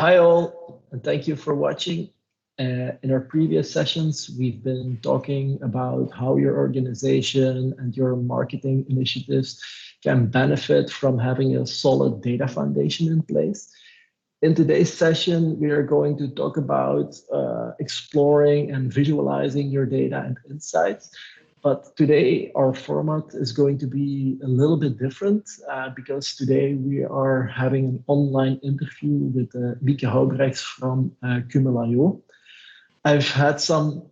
Hi all, and thank you for watching. In our previous sessions, we've been talking about how your organization and your marketing initiatives can benefit from having a solid data foundation in place. In today's session, we are going to talk about exploring and visualizing your data and insights. But today our format is going to be a little bit different because today we are having an online interview with Mieke Houbrechts from Cumul.io. I've had some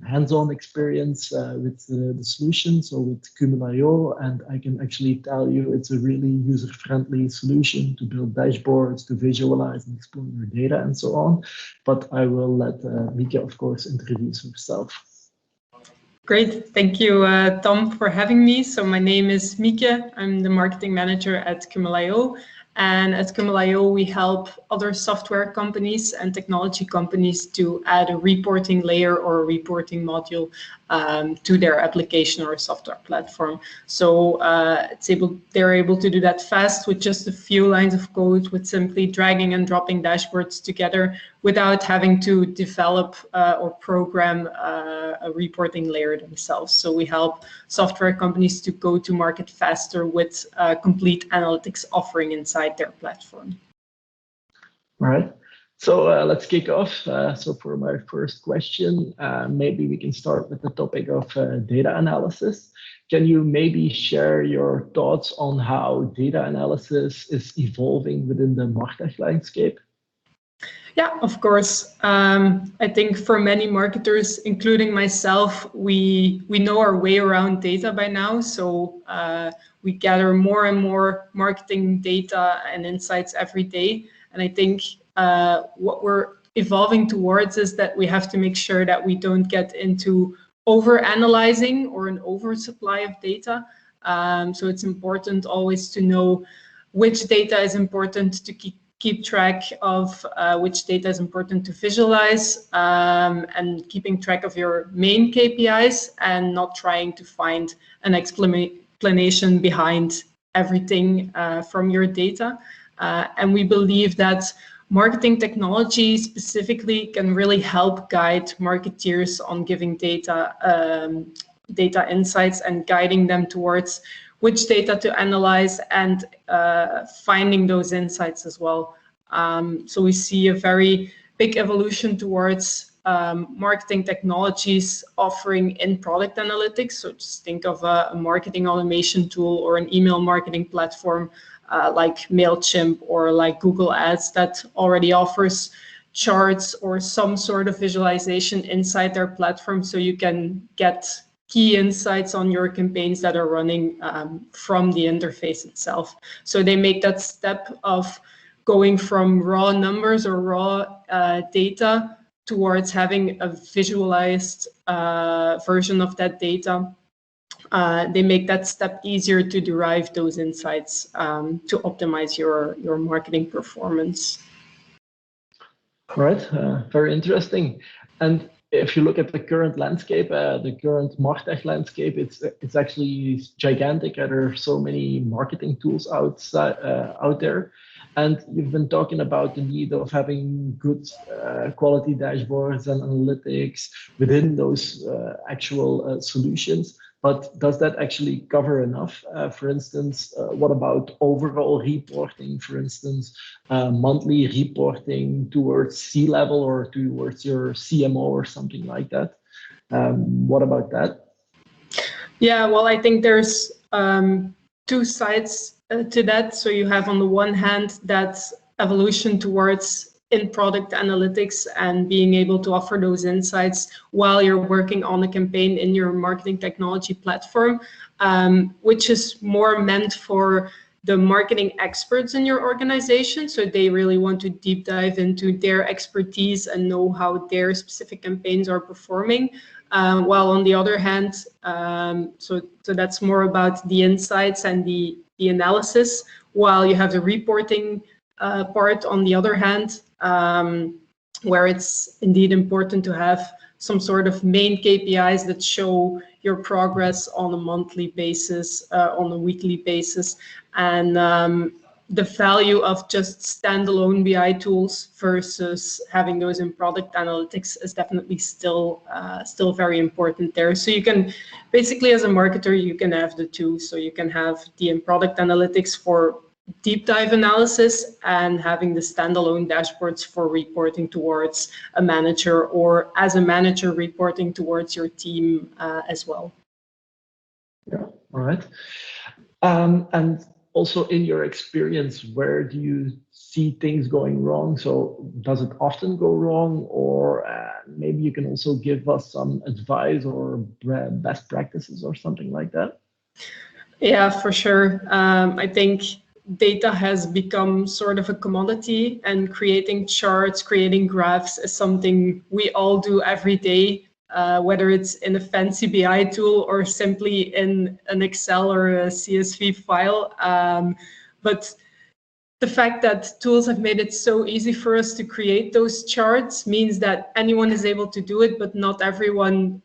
hands-on experience with the solution, so with Cumul.io, and I can actually tell you it's a really user-friendly solution to build dashboards, to visualize and explore your data and so on. But I will let Mieke, of course, introduce herself. Great, thank you, Tom, for having me. So my name is Mieke. I'm the marketing manager at Cumul.io. And at Cumul.io, we help other software companies and technology companies to add a reporting layer or a reporting module to their application or software platform. So they're able to do that fast with just a few lines of code, with simply dragging and dropping dashboards together without having to develop or program a reporting layer themselves. So we help software companies to go to market faster with a complete analytics offering inside their platform. All right. So let's kick off. So for my first question, maybe we can start with the topic of data analysis. Can you maybe share your thoughts on how data analysis is evolving within the martech landscape? Yeah, of course. I think for many marketers, including myself, we know our way around data by now. So we gather more and more marketing data and insights every day. And I think what we're evolving towards is that we have to make sure that we don't get into over-analyzing or an oversupply of data. So it's important always to know which data is important to keep track of, which data is important to visualize, and keeping track of your main KPIs and not trying to find an explanation behind everything from your data. And we believe that marketing technology specifically can really help guide marketeers on giving data insights and guiding them towards which data to analyze and finding those insights as well. So we see a very big evolution towards marketing technologies offering in-product analytics. So just think of a marketing automation tool or an email marketing platform like MailChimp or like Google Ads that already offers charts or some sort of visualization inside their platform, so you can get key insights on your campaigns that are running from the interface itself. So they make that step of going from raw numbers or raw data towards having a visualized version of that data. They make that step easier to derive those insights to optimize your marketing performance. Right, very interesting. And if you look at the current landscape, the current martech landscape, it's actually gigantic. There are so many marketing tools out there. And you've been talking about the need of having good quality dashboards and analytics within those actual solutions. But does that actually cover enough? For instance, what about overall reporting, for instance, monthly reporting towards C-level or towards your CMO or something like that? What about that? Yeah, well, I think there's two sides to that. So you have on the one hand that evolution towards in-product analytics and being able to offer those insights while you're working on a campaign in your marketing technology platform, which is more meant for the marketing experts in your organization. So they really want to deep dive into their expertise and know how their specific campaigns are performing. While on the other hand, so that's more about the insights and the analysis, while you have the reporting part on the other hand, where it's indeed important to have some sort of main KPIs that show your progress on a monthly basis, on a weekly basis. And the value of just standalone BI tools versus having those in product analytics is definitely still very important there. So you can basically, as a marketer, you can have the two. So you can have the in product analytics for deep dive analysis and having the standalone dashboards for reporting towards a manager, or as a manager reporting towards your team as well. Yeah, all right. And also, in your experience, where do you see things going wrong? So does it often go wrong, or maybe you can also give us some advice or best practices or something like that? Yeah, for sure. I think data has become sort of a commodity, and creating charts, creating graphs is something we all do every day. Whether it's in a fancy BI tool or simply in an Excel or a CSV file. But the fact that tools have made it so easy for us to create those charts means that anyone is able to do it, but not everyone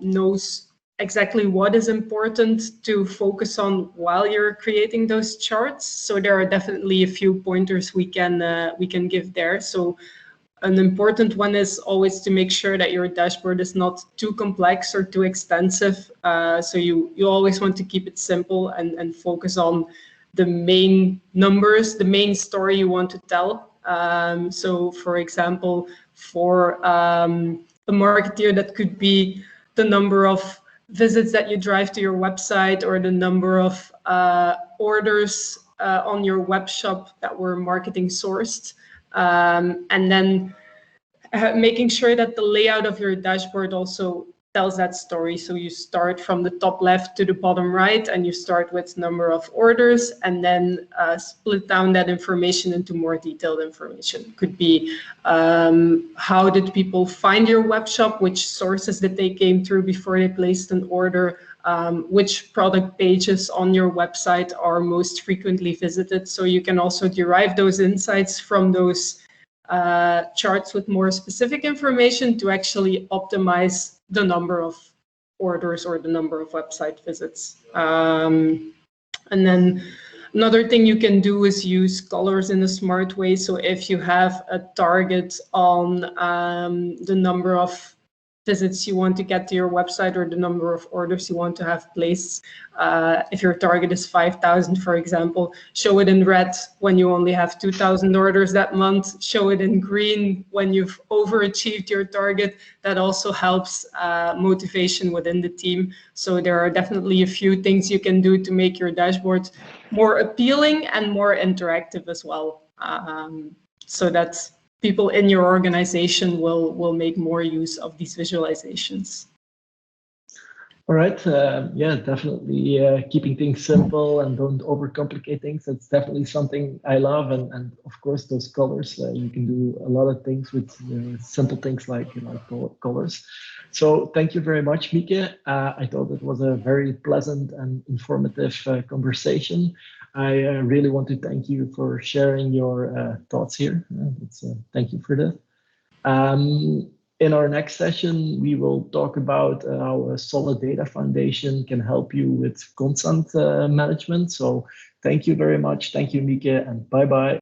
knows exactly what is important to focus on while you're creating those charts. So there are definitely a few pointers we can give there. So an important one is always to make sure that your dashboard is not too complex or too extensive. So you always want to keep it simple and focus on the main numbers, the main story you want to tell. So for example, for a marketeer, that could be the number of visits that you drive to your website, or the number of orders on your web shop that were marketing sourced. And then making sure that the layout of your dashboard also tells that story. So you start from the top left to the bottom right, and you start with number of orders, and then split down that information into more detailed information. Could be how did people find your web shop, which sources did they came through before they placed an order, which product pages on your website are most frequently visited. So you can also derive those insights from those charts with more specific information to actually optimize the number of orders or the number of website visits. And then another thing you can do is use colors in a smart way. So if you have a target on the number of visits you want to get to your website, or the number of orders you want to have placed, if your target is 5,000, for example, show it in red when you only have 2,000 orders that month, show it in green when you've overachieved your target. That also helps motivation within the team. So there are definitely a few things you can do to make your dashboard more appealing and more interactive as well. So that's people in your organization will make more use of these visualizations. All right. Yeah, definitely keeping things simple and don't overcomplicate things. That's definitely something I love. And of course, those colors, you can do a lot of things with simple things like colors. So thank you very much, Mieke. I thought it was a very pleasant and informative conversation. I really want to thank you for sharing your thoughts here. Thank you for that. In our next session, we will talk about how a solid data foundation can help you with content management. So thank you very much. Thank you, Mieke, and bye-bye.